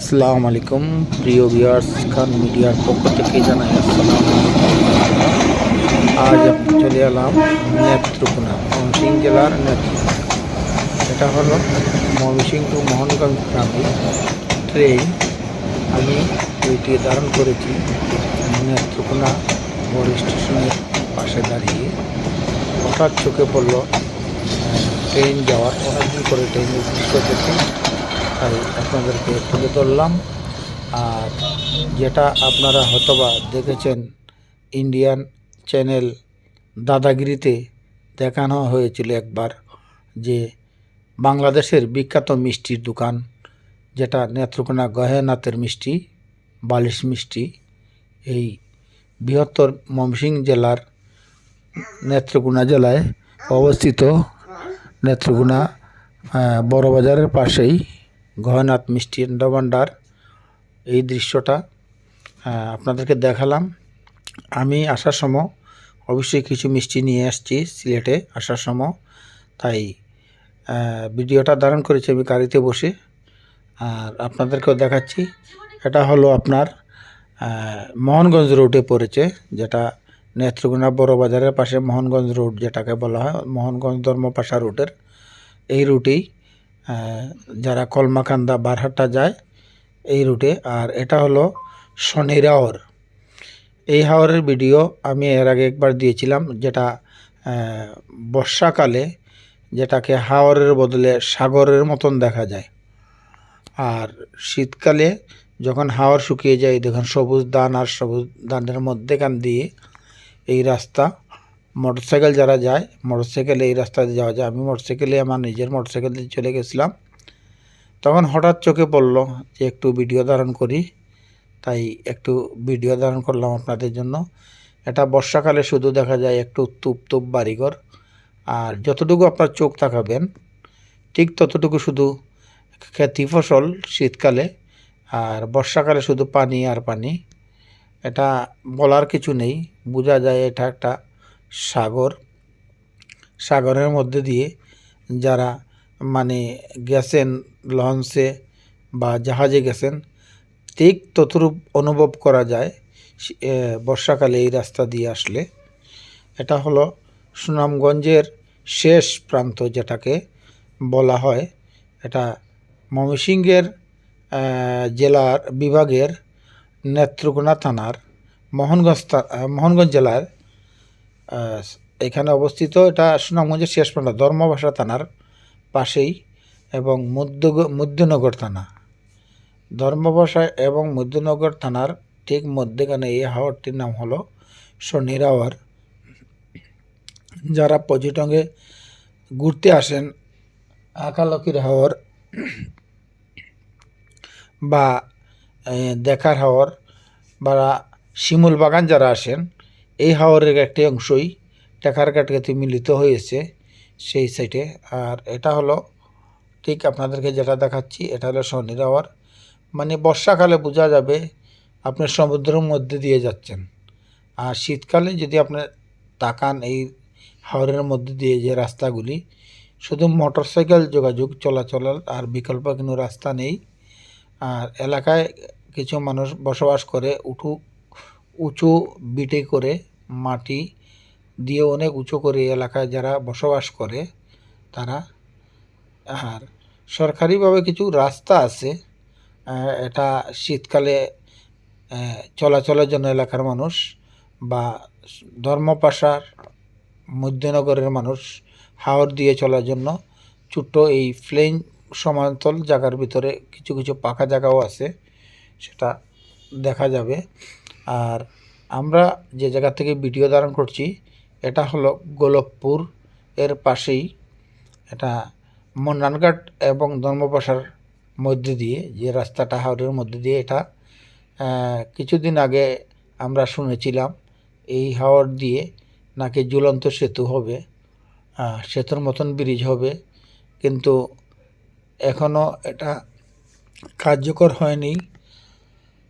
আসসালামু আলাইকুম প্রিয় ভিউয়ার্স, খান মিডিয়ার পক্ষ থেকে জানাই আসসালামু আলাইকুম। আজ আমি চলে এলাম নেত্রকোনা, ময়মনসিংহ জেলার নেত্রকোনা। এটা হলো ময়মনসিংহ টু মোহনগঞ্জগামী ট্রেন। আমি ওইটি ধারণ করেছি নেত্রকোনা বড় স্টেশনের পাশে দাঁড়িয়ে। হঠাৎ চোখে পড়ল ট্রেন যাওয়ার, অনেকদিন করে ট্রেনের দৃশ্য দেখি, তাই আপনাদেরকে তুলে ধরলাম। আর যেটা আপনারা হয়তোবা দেখেছেন ইন্ডিয়ান চ্যানেল দাদাগিরিতে দেখানো হয়েছিল একবার, যে বাংলাদেশের বিখ্যাত মিষ্টির দোকান যেটা নেত্রকোনা গহেনাথের মিষ্টি, বালিশ মিষ্টি, এই বৃহত্তর ময়মনসিংহ জেলার নেত্রকোনা জেলায় অবস্থিত। নেত্রকোনা বড় বাজারের পাশেই গহনাথ মিষ্টি ভাণ্ডার। এই দৃশ্যটা আপনাদেরকে দেখালাম। আমি আসার সময় অবশ্যই কিছু মিষ্টি নিয়ে আসছি সিলেটে আসার সময়, তাই ভিডিওটা ধারণ করেছি আমি গাড়িতে বসে, আর আপনাদেরকেও দেখাচ্ছি। এটা হলো আপনার মোহনগঞ্জ রোডে পড়েছে, যেটা নেত্রকোনা বড় বাজারের পাশে মোহনগঞ্জ রোড যেটাকে বলা হয়, মোহনগঞ্জ ধর্মপাশা রুটের এই রুটেই যারা কলমাকান্দা বারহাট্টা যায় এই রুটে। আর এটা হলো শনির হাওর। এই হাওরের ভিডিও আমি এর আগে একবার দিয়েছিলাম, যেটা বর্ষাকালে যেটাকে হাওরের বদলে সাগরের মতন দেখা যায়। আর শীতকালে যখন হাওর শুকিয়ে যায়, দেখুন সবুজ ধান আর সবুজ ধানের মধ্যেখান দিয়ে এই রাস্তা, মোটরসাইকেল যারা যায় মোটরসাইকেলে এই রাস্তা দিয়ে যাওয়া যায়। আমি মোটরসাইকেলে আমার নিজের মোটরসাইকেল দিয়ে চলে গেছিলাম, তখন হঠাৎ চোখে পড়ল যে একটু ভিডিও ধারণ করি, তাই একটু ভিডিও ধারণ করলাম আপনাদের জন্য। এটা বর্ষাকালে শুধু দেখা যায় একটু তুপ বাড়িঘর, আর যতটুকু আপনার চোখ তাকাবেন ঠিক ততটুকু শুধু খেতি ফসল শীতকালে, আর বর্ষাকালে শুধু পানি আর পানি। এটা বলার কিছু নেই, বোঝা যায় এটা একটা সাগর। সাগরের মধ্যে দিয়ে যারা মানে গেছেন লঞ্চে বা জাহাজে গেছেন, ঠিক ততরূপ অনুভব করা যায় বর্ষাকালে এই রাস্তা দিয়ে আসলে। এটা হলো সুনামগঞ্জের শেষ প্রান্ত যেটাকে বলা হয়। এটা ময়মনসিংহের জেলার বিভাগের নেত্রকোনা থানার মোহনগঞ্জ জেলার এখানে অবস্থিত। এটা সুনামগঞ্জের শেষ প্রান্ত, ধর্মপাশা থানার পাশেই, এবং মধ্যনগর থানা, ধর্মপাশা এবং মধ্যনগর থানার ঠিক মধ্যেখানে এই হাওরটির নাম হলো শনির হাওর। যারা পর্যটনে ঘুরতে আসেন, আঁকালকির হাওর বা দেখার হাওর বা শিমুল বাগান যারা আসেন, এই হাওরের একটি অংশই টেকারঘাটে মিলিত হয়েছে সেই সাইডে। আর এটা হলো ঠিক আপনাদেরকে যেটা দেখাচ্ছি, এটা হলো শনির হাওর। মানে বর্ষাকালে বোঝা যাবে আপনি সমুদ্রের মধ্যে দিয়ে যাচ্ছেন, আর শীতকালে যদি আপনি তাকান এই হাওরের মধ্যে দিয়ে যে রাস্তাগুলি, শুধু মোটরসাইকেল যোগাযোগ চলাচল, আর বিকল্প কোনো রাস্তা নেই। আর এলাকায় কিছু মানুষ বসবাস করে উঁচু বিটে করে, মাটি দিয়ে অনেক উঁচু করে এলাকায় যারা বসবাস করে তারা। আর সরকারিভাবে কিছু রাস্তা আছে, এটা শীতকালে চলাচলের জন্য এলাকার মানুষ বা ধর্মপাশার মধ্যনগরের মানুষ হাওর দিয়ে চলার জন্য ছোট্ট এই প্লেন সমান্তল জায়গার ভিতরে কিছু কিছু পাকা জায়গাও আছে, সেটা দেখা যাবে। আর আমরা যে জায়গা থেকে ভিডিও ধারণ করছি এটা হলো গোলকপুর এর পাশেই। এটা মন্নানঘাট এবং ধর্মপাশার মধ্যে দিয়ে যে রাস্তাটা, হাওরের মধ্যে দিয়ে, এটা কিছুদিন আগে আমরা শুনেছিলাম এই হাওর দিয়ে নাকি ঝুলন্ত সেতু হবে, সেতুর মতন ব্রিজ হবে, কিন্তু এখনও এটা কার্যকর হয়নি।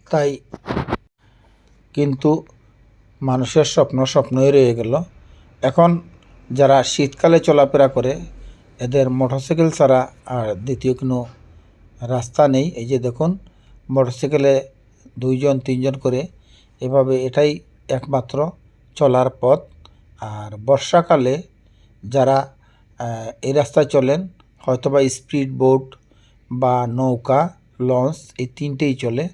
তাই কিন্তু মানুষের স্বপ্নই রয়ে গেল। এখন যারা শীতকালে চলাফেরা করে এদের মোটরসাইকেল ছাড়া আর দ্বিতীয় কোনো রাস্তা নেই। এই যে দেখুন মোটরসাইকেলে 2 জন 3 জন করে, এভাবে এটাই একমাত্র চলার পথ। আর বর্ষাকালে যারা এই রাস্তায় চলেন হয়তোবা স্পিড বোট বা নৌকা, লঞ্চ, এই 3টেই চলে।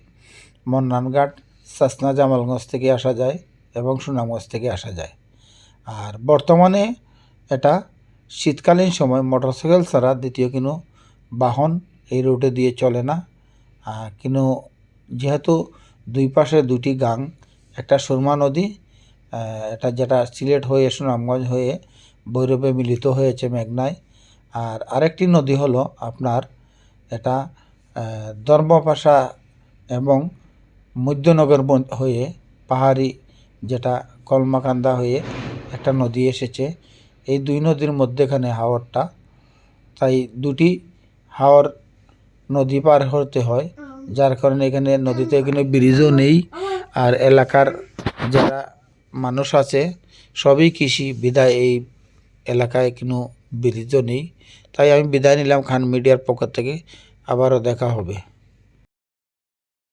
মন্নানঘাট, সাসনা জামালগঞ্জ থেকে আসা যায় এবং সুনামগঞ্জ থেকে আসা যায়। আর বর্তমানে এটা শীতকালীন সময় মোটরসাইকেল ছাড়া দ্বিতীয় কোনো বাহন এই রুটে দিয়ে চলে না। কিন্তু যেহেতু দুই পাশে দুটি গাং, একটা সুরমা নদী, এটা যেটা সিলেট হয়ে সুনামগঞ্জ হয়ে ভৈরবে মিলিত হয়েছে মেঘনায়, আর আরেকটি নদী হলো আপনার এটা ধর্মপাশা এবং মধ্যনগর হয়ে পাহাড়ি যেটা কলমাকান্দা হয়ে একটা নদী এসেছে। এই দুই নদীর মধ্যেখানে হাওরটা, তাই দুটি হাওর নদী পার হতে হয়, যার কারণে এখানে নদীতে এখানে ব্রিজও নেই। আর এলাকার যারা মানুষ আছে সবই কৃষি বিদায় এই এলাকায় কোনো ব্রিজও নেই। তাই আমি বিদায় নিলাম খান মিডিয়ার পক্ষ থেকে। আবারও দেখা হবে।